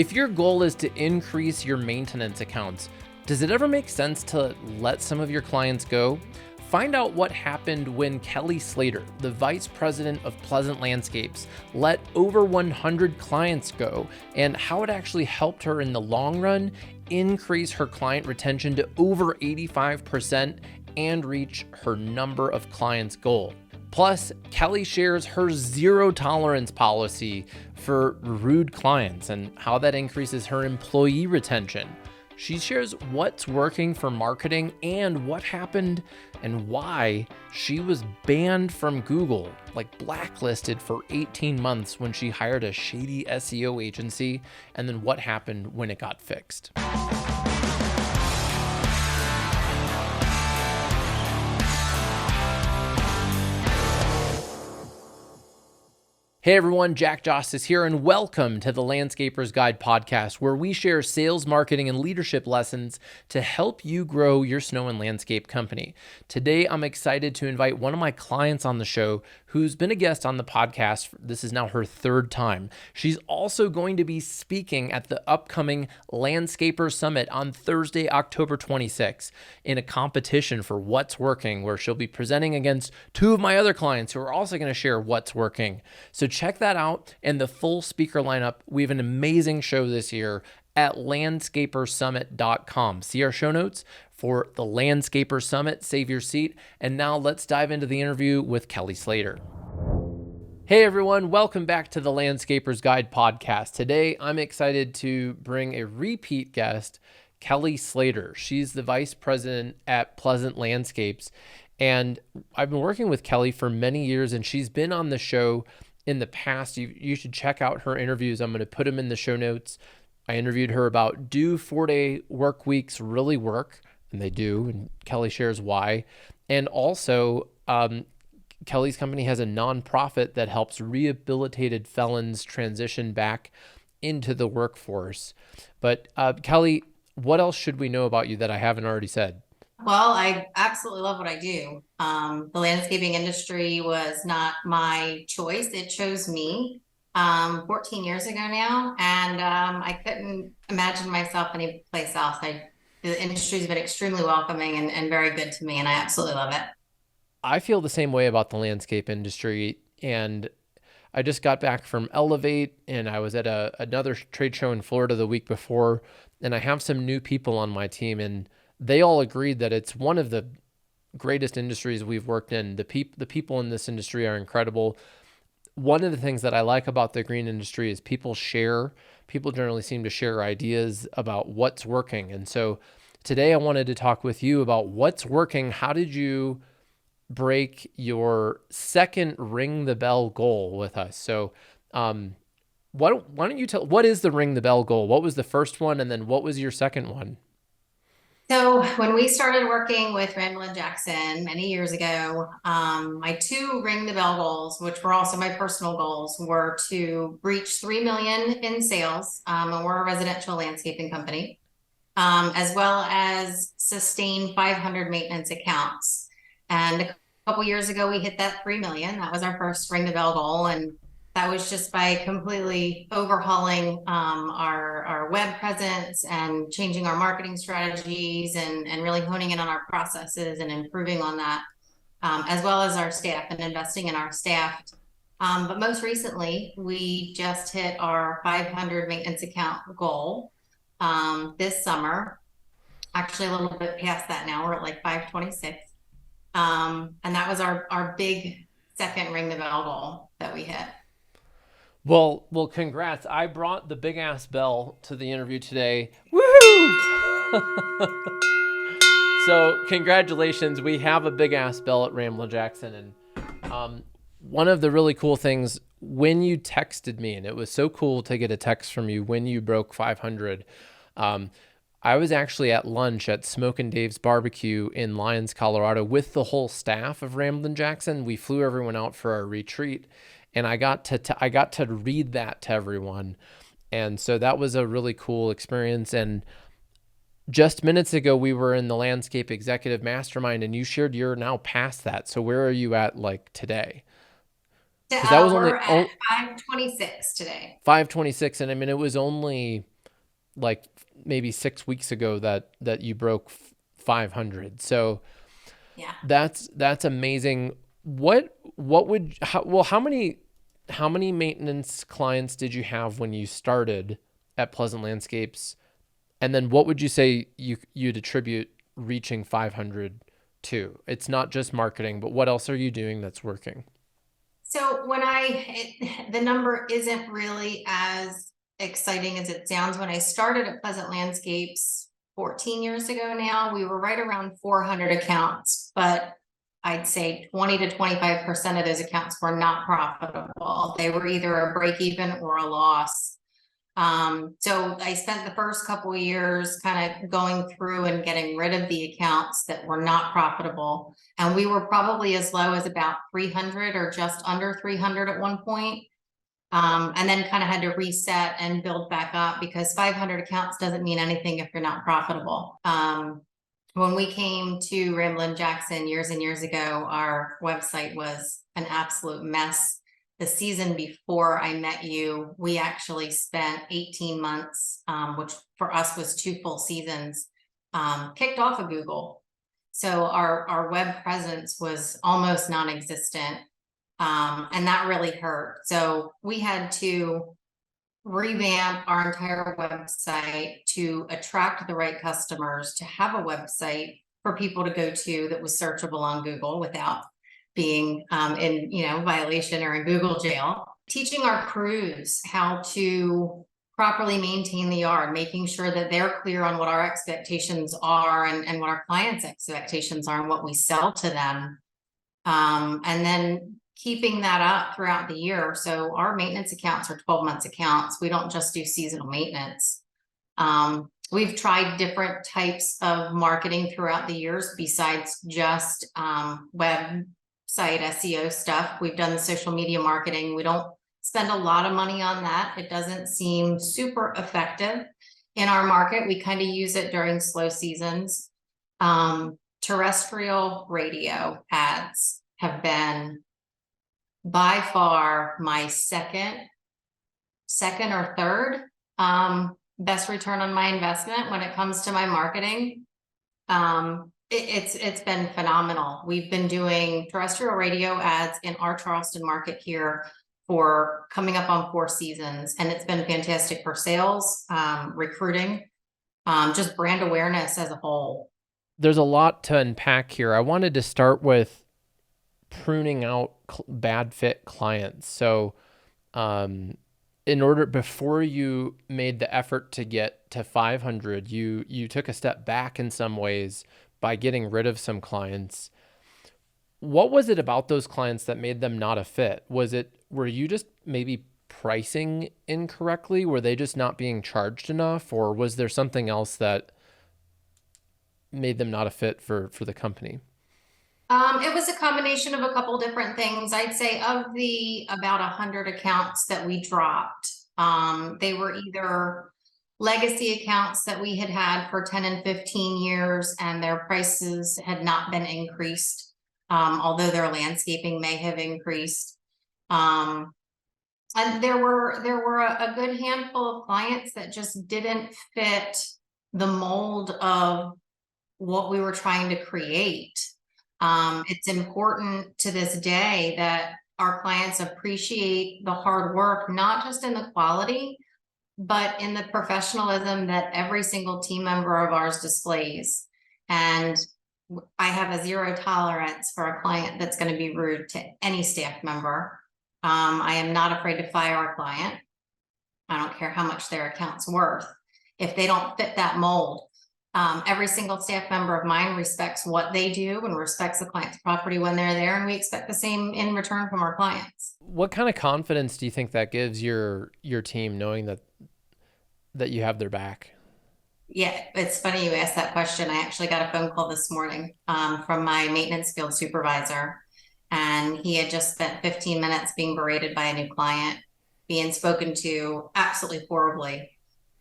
If your goal is to increase your maintenance accounts, does it ever make sense to let some of your clients go? Find out what happened when Kelly Slater, the vice president of Pleasant Landscapes, let over 100 clients go and how it actually helped her in the long run increase her client retention to over 85% and reach her number of clients goal. Plus, Kelly shares her zero tolerance policy for rude clients and how that increases her employee retention. She shares what's working for marketing and what happened and why she was banned from Google, like blacklisted for 18 months when she hired a shady SEO agency, and then what happened when it got fixed. Hey everyone, Jack Justice here, and welcome to the Landscaper's Guide podcast, where we share sales, marketing, and leadership lessons to help you grow your snow and landscape company. Today, I'm excited to invite one of my clients on the show who's been a guest on the podcast. This is now her third time. She's also going to be speaking at the upcoming Landscaper Summit on Thursday, October 26th, in a competition for what's working, where she'll be presenting against two of my other clients who are also going to share what's working. So check that out and the full speaker lineup. We have an amazing show this year at landscapersummit.com. See our show notes for the Landscaper Summit. Save your seat. And now let's dive into the interview with Kelly Slater. Hey everyone, welcome back to the Landscaper's Guide podcast. Today, I'm excited to bring a repeat guest, Kelly Slater. She's the vice president at Pleasant Landscapes. And I've been working with Kelly for many years, and she's been on the show in the past. You should check out her interviews. I'm going to put them in the show notes. I interviewed her about, do 4-day work weeks really work? And they do. And Kelly shares why. And also, Kelly's company has a nonprofit that helps rehabilitated felons transition back into the workforce. But Kelly, what else should we know about you that I haven't already said? Well, I absolutely love what I do. The landscaping industry was not my choice. It chose me 14 years ago now, and I couldn't imagine myself any place else. The industry's been extremely welcoming and very good to me, and I absolutely love it. I feel the same way about the landscape industry, and I just got back from Elevate, and I was at another trade show in Florida the week before, and I have some new people on my team, and they all agreed that it's one of the greatest industries we've worked in. The people in this industry are incredible. One of the things that I like about the green industry is people generally seem to share ideas about what's working. And so today I wanted to talk with you about what's working. How did you break your second ring the bell goal with us? So why don't you tell, what is the ring the bell goal? What was the first one? And then what was your second one? So when we started working with Ramblin Jackson many years ago, my two ring the bell goals, which were also my personal goals, were to reach 3 million in sales. And we're a residential landscaping company, as well as sustain 500 maintenance accounts. And a couple years ago, we hit that 3 million. That was our first ring the bell goal. And that was just by completely overhauling our web presence and changing our marketing strategies and really honing in on our processes and improving on that, as well as our staff and investing in our staff. But most recently, we just hit our 500 maintenance account goal this summer. Actually, a little bit past that now. We're at like 526. And that was our big second ring the bell goal that we hit. Well, congrats. I brought the big ass bell to the interview today. Woohoo! So congratulations. We have a big ass bell at Ramblin Jackson. And one of the really cool things when you texted me, and it was so cool to get a text from you when you broke 500, I was actually at lunch at Smoke and Dave's Barbecue in Lyons, Colorado with the whole staff of Ramblin Jackson. We flew everyone out for our retreat. And I got to read that to everyone. And so that was a really cool experience. And just minutes ago, we were in the Landscape Executive Mastermind, and you shared you're now past that. So where are you at like today? Because that was only We're at 526 today. 526, and I mean it was only like maybe 6 weeks ago that you broke 500. So Yeah. that's amazing. What would how many maintenance clients did you have when you started at Pleasant Landscapes? And then what would you say you'd attribute reaching 500 to? It's not just marketing, but what else are you doing that's working? So the number isn't really as exciting as it sounds. When I started at Pleasant Landscapes 14 years ago now, we were right around 400 accounts, but I'd say 20 to 25% of those accounts were not profitable. They were either a break even or a loss. So I spent the first couple of years kind of going through and getting rid of the accounts that were not profitable. And we were probably as low as about 300 or just under 300 at one point. And then kind of had to reset and build back up because 500 accounts doesn't mean anything if you're not profitable. When we came to Ramblin Jackson years and years ago, our website was an absolute mess. The season before I met you, we actually spent 18 months, which for us was 2 full seasons, kicked off of Google. So our web presence was almost non-existent. And that really hurt. So we had to revamp our entire website to attract the right customers, to have a website for people to go to that was searchable on Google without being in violation or in Google jail. Teaching our crews how to properly maintain the yard, making sure that they're clear on what our expectations are and what our clients' expectations are and what we sell to them. And then keeping that up throughout the year. So our maintenance accounts are 12 months accounts. We don't just do seasonal maintenance. We've tried different types of marketing throughout the years besides just website SEO stuff. We've done the social media marketing. We don't spend a lot of money on that. It doesn't seem super effective in our market. We kind of use it during slow seasons. Terrestrial radio ads have been by far my second or third best return on my investment when it comes to my marketing. It's been phenomenal. We've been doing terrestrial radio ads in our Charleston market here for coming up on 4 seasons, and it's been fantastic for sales, recruiting, just brand awareness as a whole. There's a lot to unpack here. I wanted to start with pruning out bad fit clients. So, before you made the effort to get to 500, you took a step back in some ways by getting rid of some clients. What was it about those clients that made them not a fit? Were you just maybe pricing incorrectly? Were they just not being charged enough? Or was there something else that made them not a fit for the company? It was a combination of a couple different things. I'd say of the about 100 accounts that we dropped, they were either legacy accounts that we had had for 10 and 15 years, and their prices had not been increased, although their landscaping may have increased. And there were a good handful of clients that just didn't fit the mold of what we were trying to create. It's important to this day that our clients appreciate the hard work, not just in the quality, but in the professionalism that every single team member of ours displays. And I have a zero tolerance for a client that's going to be rude to any staff member. I am not afraid to fire a client. I don't care how much their account's worth. If they don't fit that mold, every single staff member of mine respects what they do and respects the client's property when they're there. And we expect the same in return from our clients. What kind of confidence do you think that gives your team knowing that you have their back? Yeah, it's funny you asked that question. I actually got a phone call this morning from my maintenance field supervisor, and he had just spent 15 minutes being berated by a new client, being spoken to absolutely horribly.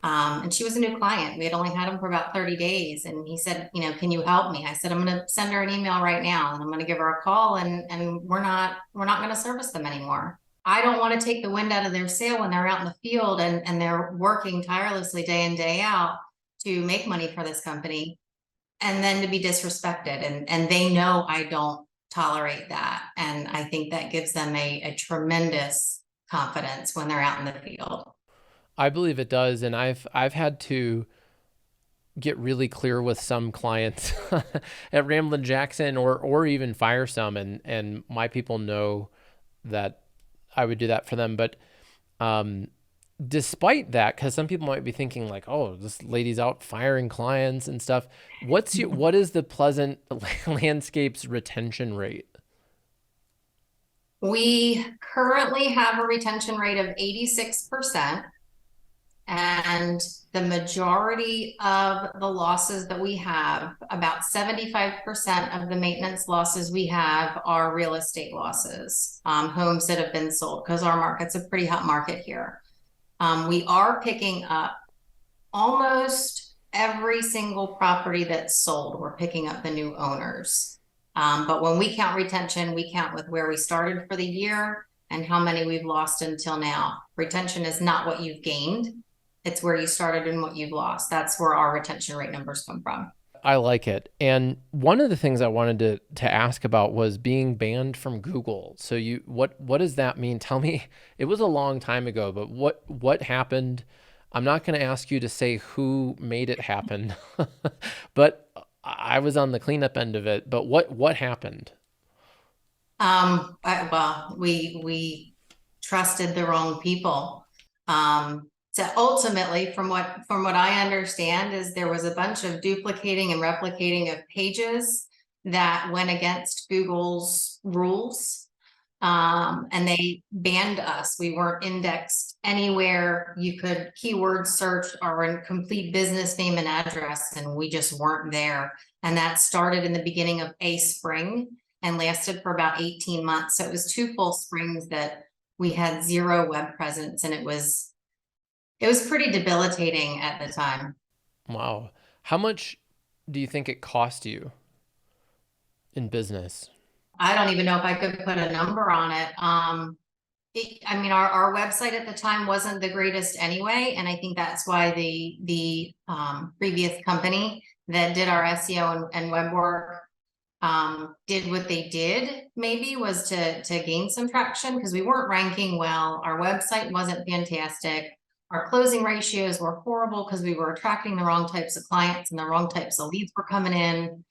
And she was a new client. We had only had him for about 30 days. And he said, can you help me? I said, I'm going to send her an email right now and I'm going to give her a call and we're not going to service them anymore. I don't want to take the wind out of their sail when they're out in the field and they're working tirelessly day in, day out to make money for this company and then to be disrespected. And they know I don't tolerate that. And I think that gives them a tremendous confidence when they're out in the field. I believe it does, and I've had to get really clear with some clients at Ramblin Jackson or even fire some, and my people know that I would do that for them. But despite that, because some people might be thinking like, oh, this lady's out firing clients and stuff. What is the Pleasant Landscapes retention rate? We currently have a retention rate of 86%. And the majority of the losses that we have, about 75% of the maintenance losses we have are real estate losses, homes that have been sold, because our market's a pretty hot market here. We are picking up almost every single property that's sold. We're picking up the new owners. But when we count retention, we count with where we started for the year and how many we've lost until now. Retention is not what you've gained. It's where you started and what you've lost. That's where our retention rate numbers come from. I like it. And one of the things I wanted to ask about was being banned from Google. So what does that mean? Tell me. It was a long time ago, but what happened? I'm not going to ask you to say who made it happen, but I was on the cleanup end of it. But what happened? Well, we trusted the wrong people. So ultimately, from what I understand, is there was a bunch of duplicating and replicating of pages that went against Google's rules. And they banned us. We weren't indexed anywhere. You could keyword search our complete business name and address, and we just weren't there. And that started in the beginning of a spring and lasted for about 18 months. So it was two full springs that we had zero web presence, and it was pretty debilitating at the time. Wow. How much do you think it cost you in business? I don't even know if I could put a number on it. I mean, our website at the time wasn't the greatest anyway, and I think that's why the previous company that did our SEO and web work did what they did. Maybe was to gain some traction because we weren't ranking well. Our website wasn't fantastic. Our closing ratios were horrible because we were attracting the wrong types of clients and the wrong types of leads were coming in.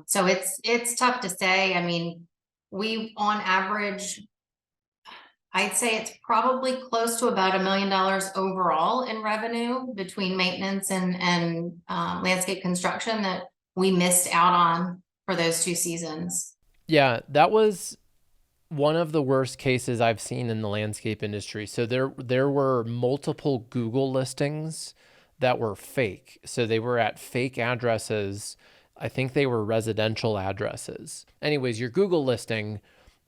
So it's tough to say. I mean, we on average, I'd say it's probably close to about $1 million overall in revenue between maintenance and landscape construction that we missed out on for those 2 seasons. Yeah, that was one of the worst cases I've seen in the landscape industry. So there were multiple Google listings that were fake. So they were at fake addresses. I think they were residential addresses. Anyways, your Google listing,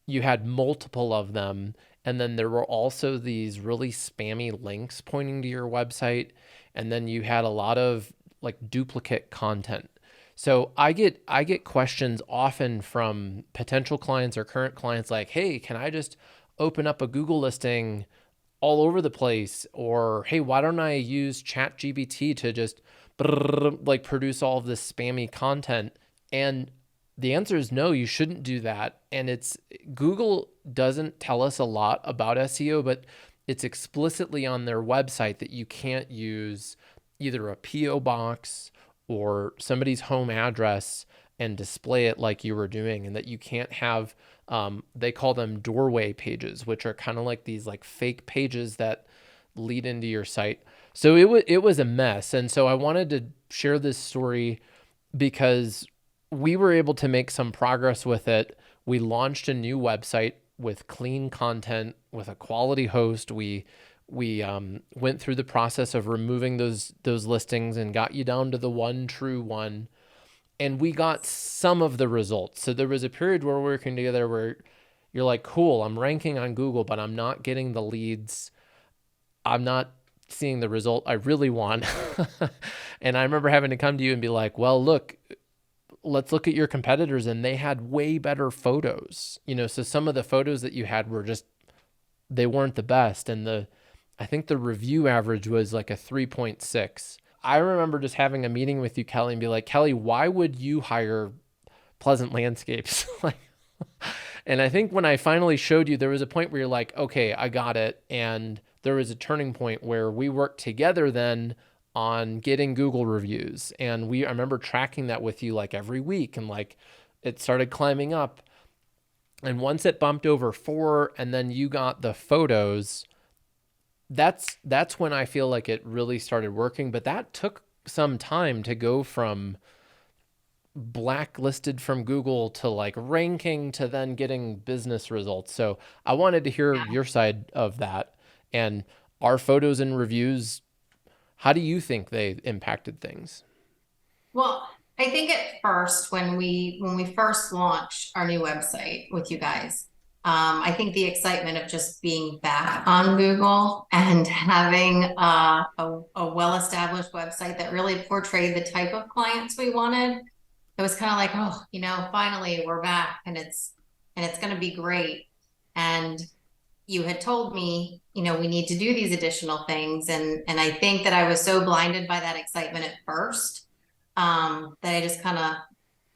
you had multiple of them. And then there were also these really spammy links pointing to your website. And then you had a lot of like duplicate content. So I get questions often from potential clients or current clients like, "Hey, can I just open up a Google listing all over the place?" Or, "Hey, why don't I use ChatGPT to just like produce all of this spammy content?" And the answer is no, you shouldn't do that. And it's Google doesn't tell us a lot about SEO, but it's explicitly on their website that you can't use either a PO box or somebody's home address and display it like you were doing, and that you can't have they call them doorway pages, which are kind of like these like fake pages that lead into your site. So it was a mess. And so I wanted to share this story because we were able to make some progress with it. We launched a new website with clean content, with a quality host. We went through the process of removing those listings and got you down to the one true one. And we got some of the results. So there was a period where we were working together where you're like, cool, I'm ranking on Google, but I'm not getting the leads. I'm not seeing the result I really want. And I remember having to come to you and be like, well, look, let's look at your competitors, and they had way better photos. So some of the photos that you had were just, they weren't the best. And I think the review average was like a 3.6. I remember just having a meeting with you, Kelly, and be like, Kelly, why would you hire Pleasant Landscapes? Like, and I think when I finally showed you, there was a point where you're like, okay, I got it. And there was a turning point where we worked together then on getting Google reviews. And I remember tracking that with you like every week, and like it started climbing up. And once it bumped over 4 and then you got the photos, that's when I feel like it really started working. But that took some time to go from blacklisted from Google to like ranking to then getting business results. So I wanted to hear your side of that. And our photos and reviews, how do you think they impacted things? Well, I think at first when we first launched our new website with you guys, I think the excitement of just being back on Google and having a well-established website that really portrayed the type of clients we wanted, it was kind of like, oh, finally we're back, and it's going to be great. And you had told me, we need to do these additional things, and I think that I was so blinded by that excitement at first, that I just kind of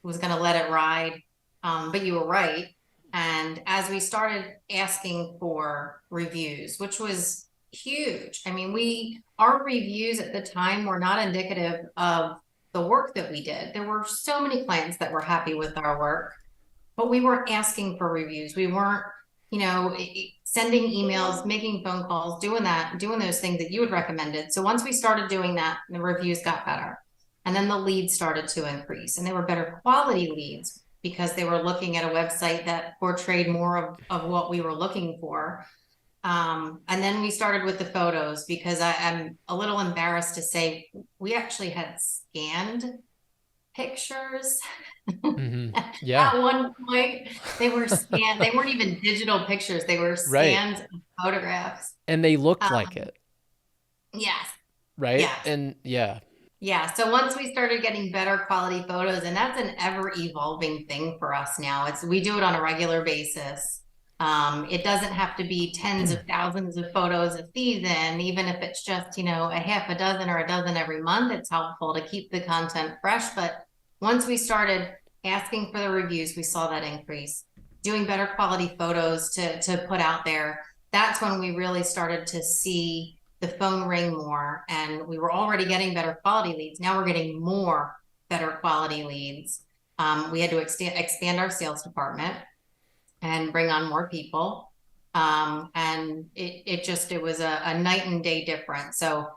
was going to let it ride. But you were right. And as we started asking for reviews, which was huge. I mean, our reviews at the time were not indicative of the work that we did. There were so many clients that were happy with our work, but we weren't asking for reviews. We weren't, sending emails, making phone calls, doing those things that you had recommended. So once we started doing that, the reviews got better. And then the leads started to increase, and they were better quality leads because they were looking at a website that portrayed more of what we were looking for. And then we started with the photos, because I'm a little embarrassed to say we actually had scanned pictures. Mm-hmm. Yeah. At one point, they were scanned. They weren't even digital pictures. They were Right. scanned photographs. And they looked like it. Yes. Right. Yes. And yeah. Yeah. So once we started getting better quality photos, and that's an ever evolving thing for us now. We do it on a regular basis. It doesn't have to be tens of thousands of photos a season, even if it's just, a half a dozen or a dozen every month. It's helpful to keep the content fresh. But once we started asking for the reviews, we saw that increase. Doing better quality photos to put out there, that's when we really started to see the phone ring more, and we were already getting better quality leads. Now we're getting more better quality leads. We had to expand our sales department and bring on more people. And it was a night and day difference. So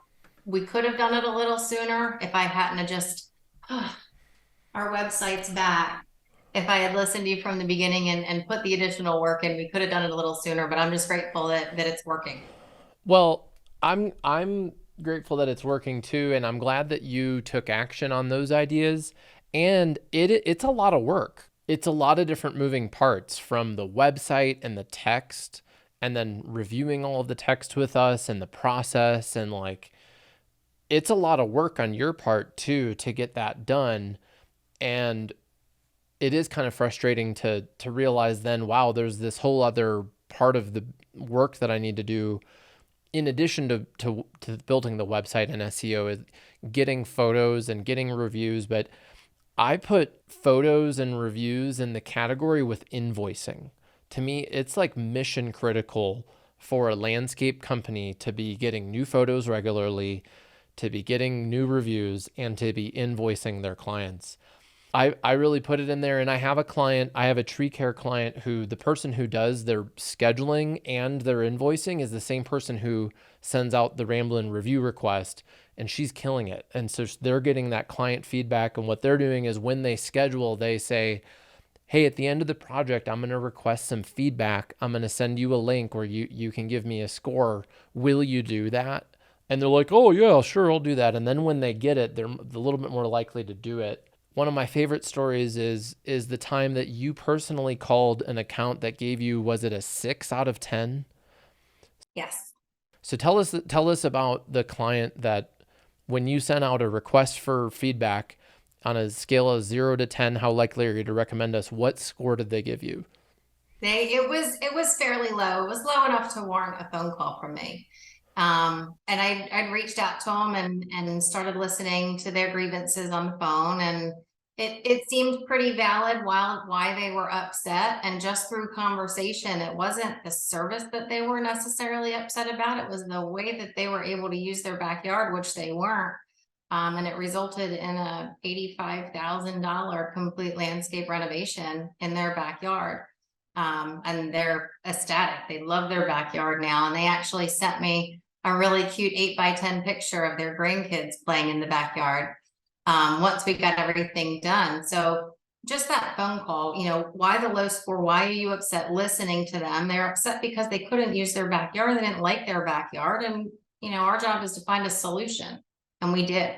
we could have done it a little sooner if I hadn't have just, our website's back. If I had listened to you from the beginning and put the additional work in, we could have done it a little sooner, but I'm just grateful that it's working. Well, I'm grateful that it's working too, and I'm glad that you took action on those ideas. And it's a lot of work. It's a lot of different moving parts, from the website and the text, and then reviewing all of the text with us and the process, and like it's a lot of work on your part too to get that done. And it is kind of frustrating to realize then, wow, there's this whole other part of the work that I need to do in addition to building the website and SEO, is getting photos and getting reviews. But I put photos and reviews in the category with invoicing. To me, it's like mission critical for a landscape company to be getting new photos regularly, to be getting new reviews, and to be invoicing their clients. I really put it in there. And I have a tree care client who the person who does their scheduling and their invoicing is the same person who sends out the Ramblin review request, and she's killing it. And so they're getting that client feedback. And what they're doing is when they schedule, they say, hey, at the end of the project, I'm going to request some feedback. I'm going to send you a link where you can give me a score. Will you do that? And they're like, oh yeah, sure, I'll do that. And then when they get it, they're a little bit more likely to do it. One of my favorite stories is the time that you personally called an account that gave you, was it a 6 out of 10? Yes. So tell us about the client that when you sent out a request for feedback on a scale of 0 to 10, how likely are you to recommend us? What score did they give you? It was fairly low. It was low enough to warrant a phone call from me. And I'd reached out to them and started listening to their grievances on the phone, and it seemed pretty valid why they were upset. And just through conversation, it wasn't the service that they were necessarily upset about. It was the way that they were able to use their backyard, which they weren't. And it resulted in a $85,000 complete landscape renovation in their backyard. And they're ecstatic. They love their backyard now. And they actually sent me a really cute 8x10 picture of their grandkids playing in the backyard. Once we got everything done. So just that phone call, why the low score? Why are you upset? Listening to them. They're upset because they couldn't use their backyard. They didn't like their backyard. And, our job is to find a solution. And we did.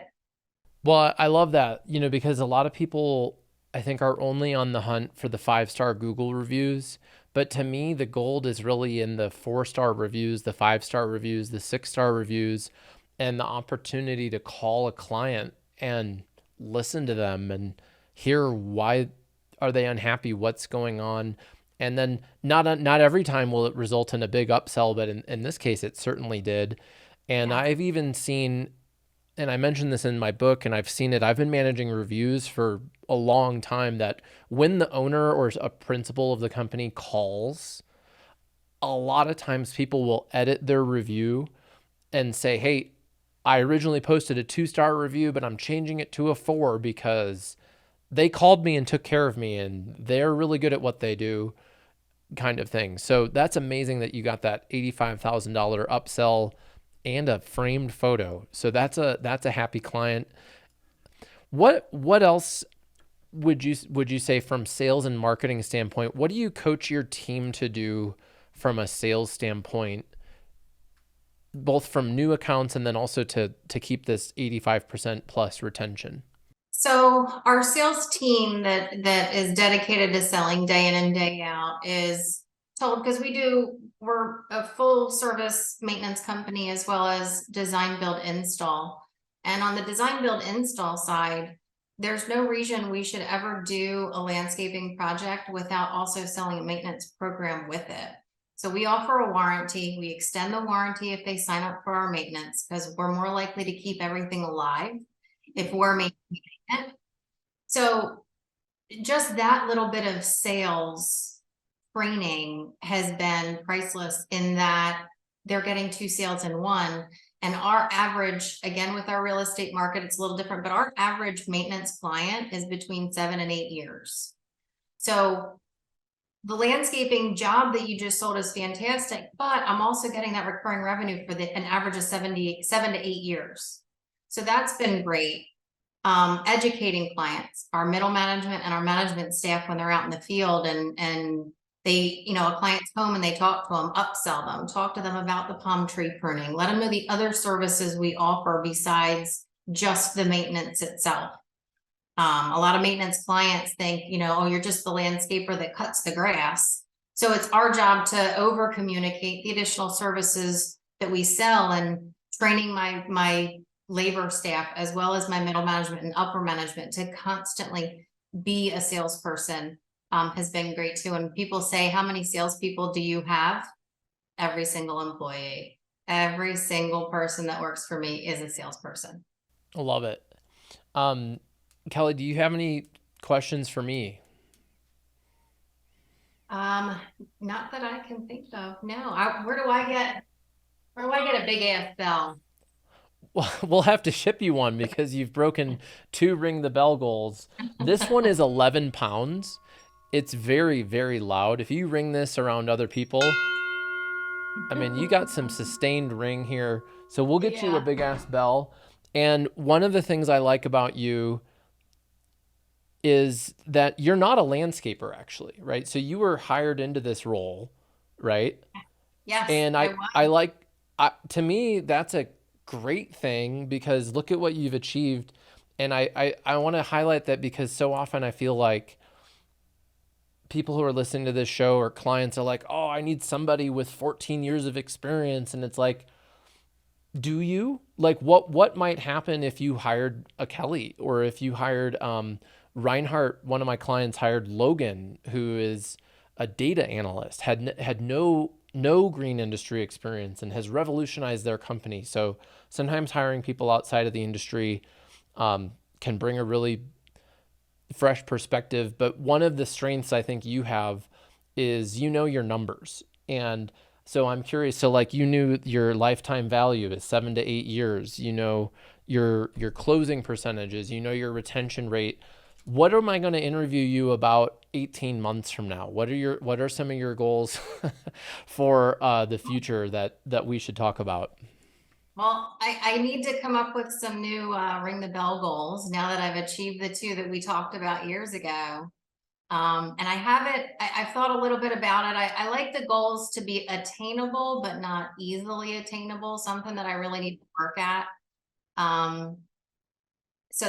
Well, I love that, because a lot of people, I think, are only on the hunt for the 5-star Google reviews. But to me, the gold is really in the 4-star reviews, the 5-star reviews, the 6-star reviews, and the opportunity to call a client and listen to them and hear why are they unhappy, what's going on. And then not every time will it result in a big upsell, but in this case, it certainly did. And Yeah. I've even seen, and I mentioned this in my book, and I've seen it. I've been managing reviews for a long time, that when the owner or a principal of the company calls, a lot of times people will edit their review and say, hey, I originally posted a 2-star review, but I'm changing it to a 4 because they called me and took care of me and they're really good at what they do, kind of thing. So that's amazing that you got that $85,000 upsell and a framed photo. So that's a happy client. What else would you say from sales and marketing standpoint? What do you coach your team to do from a sales standpoint, both from new accounts and then also to keep this 85% plus retention? So our sales team that is dedicated to selling day in and day out is told, because we're a full service maintenance company as well as design build install. And on the design build install side, there's no reason we should ever do a landscaping project without also selling a maintenance program with it. So we offer a warranty. We extend the warranty if they sign up for our maintenance, because we're more likely to keep everything alive if we're maintaining it. So just that little bit of sales training has been priceless, in that they're getting 2 sales in one. And our average, again, with our real estate market, it's a little different, but our average maintenance client is between 7 and 8 years. So the landscaping job that you just sold is fantastic, but I'm also getting that recurring revenue for an average of 7 to 8 years. So that's been great. Educating clients, our middle management and our management staff, when they're out in the field and they, a client's home and they talk to them, upsell them, talk to them about the palm tree pruning, let them know the other services we offer besides just the maintenance itself. A lot of maintenance clients think, oh, you're just the landscaper that cuts the grass. So it's our job to over communicate the additional services that we sell, and training my labor staff as well as my middle management and upper management to constantly be a salesperson has been great too. And people say, how many salespeople do you have? Every single employee, every single person that works for me is a salesperson. I love it. Kelly, do you have any questions for me? Not that I can think of. No. Where do I get a big ass bell? Well, we'll have to ship you one because you've broken 2 ring the bell goals. This one is 11 pounds. It's very, very loud. If you ring this around other people, I mean, you got some sustained ring here. So we'll get you a Yeah. big ass bell. And one of the things I like about you is that you're not a landscaper, actually, right? So you were hired into this role, right? Yes, And I I like, to me, that's a great thing, because look at what you've achieved. And I want to highlight that, because so often I feel like people who are listening to this show or clients are like, oh, I need somebody with 14 years of experience. And it's like, Do you? Like what might happen if you hired a Kelly, or if you hired Reinhardt? One of my clients hired Logan, who is a data analyst, had no green industry experience and has revolutionized their company. So sometimes hiring people outside of the industry can bring a really fresh perspective. But one of the strengths I think you have is your numbers. And so I'm curious. So like, you knew your lifetime value is 7 to 8 years. Your closing percentages. Your retention rate. What am I going to interview you about 18 months from now? What are some of your goals for the future that we should talk about? Well, I need to come up with some new ring the bell goals now that I've achieved the two that we talked about years ago. And I haven't, I've thought a little bit about it. I like the goals to be attainable, but not easily attainable, something that I really need to work at. Um, so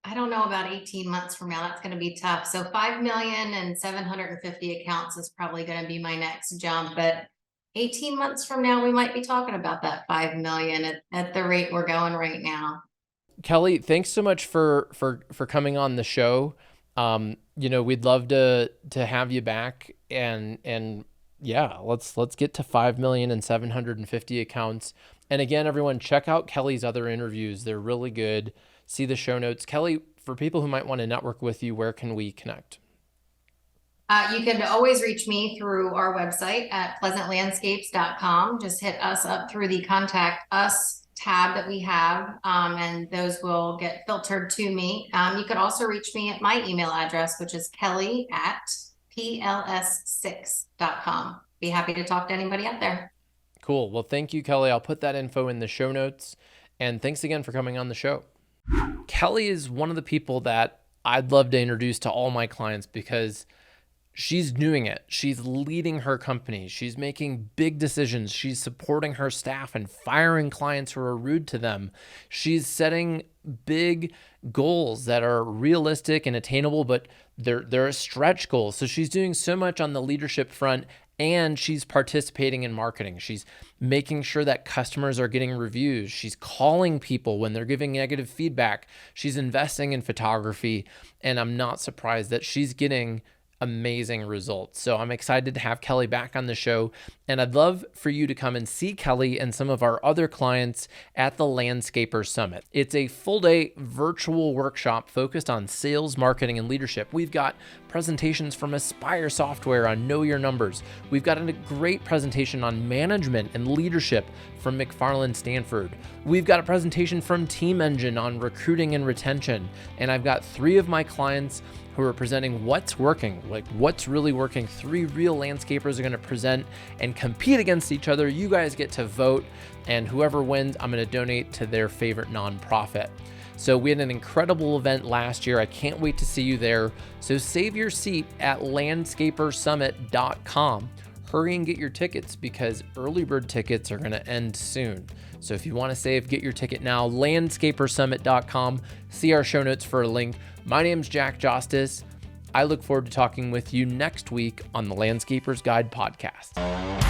I don't know about 18 months from now, that's going to be tough. So 5 million and 750 accounts is probably going to be my next jump, but 18 months from now, we might be talking about that 5 million at the rate we're going right now. Kelly, thanks so much for coming on the show. We'd love to have you back, and yeah, let's get to 5 million and 750 accounts. And again, everyone, check out Kelly's other interviews. They're really good. See the show notes. Kelly, for people who might want to network with you, where can we connect? You can always reach me through our website at pleasantlandscapes.com. Just hit us up through the contact us tab that we have, and those will get filtered to me. You could also reach me at my email address, which is kelly@pls6.com. Be happy to talk to anybody out there. Cool. Well, thank you, Kelly. I'll put that info in the show notes. And thanks again for coming on the show. Kelly is one of the people that I'd love to introduce to all my clients because she's doing it. She's leading her company. She's making big decisions. She's supporting her staff and firing clients who are rude to them. She's setting big goals that are realistic and attainable, but they're a stretch goal. So she's doing so much on the leadership front, and she's participating in marketing. She's making sure that customers are getting reviews. She's calling people when they're giving negative feedback. She's investing in photography, and I'm not surprised that she's getting amazing results. So I'm excited to have Kelly back on the show, and I'd love for you to come and see Kelly and some of our other clients at the Landscaper Summit. It's a full-day virtual workshop focused on sales, marketing, and leadership. We've got presentations from Aspire Software on Know Your Numbers. We've got a great presentation on management and leadership from McFarland Stanford. We've got a presentation from Team Engine on recruiting and retention. And I've got 3 of my clients who are presenting what's working, like what's really working. 3 real landscapers are going to present and compete against each other. You guys get to vote, and whoever wins, I'm going to donate to their favorite nonprofit. So we had an incredible event last year. I can't wait to see you there. So save your seat at landscapersummit.com. Hurry and get your tickets because early bird tickets are going to end soon. So if you want to save, get your ticket now, landscapersummit.com. See our show notes for a link. My name's Jack Justice. I look forward to talking with you next week on the Landscaper's Guide podcast.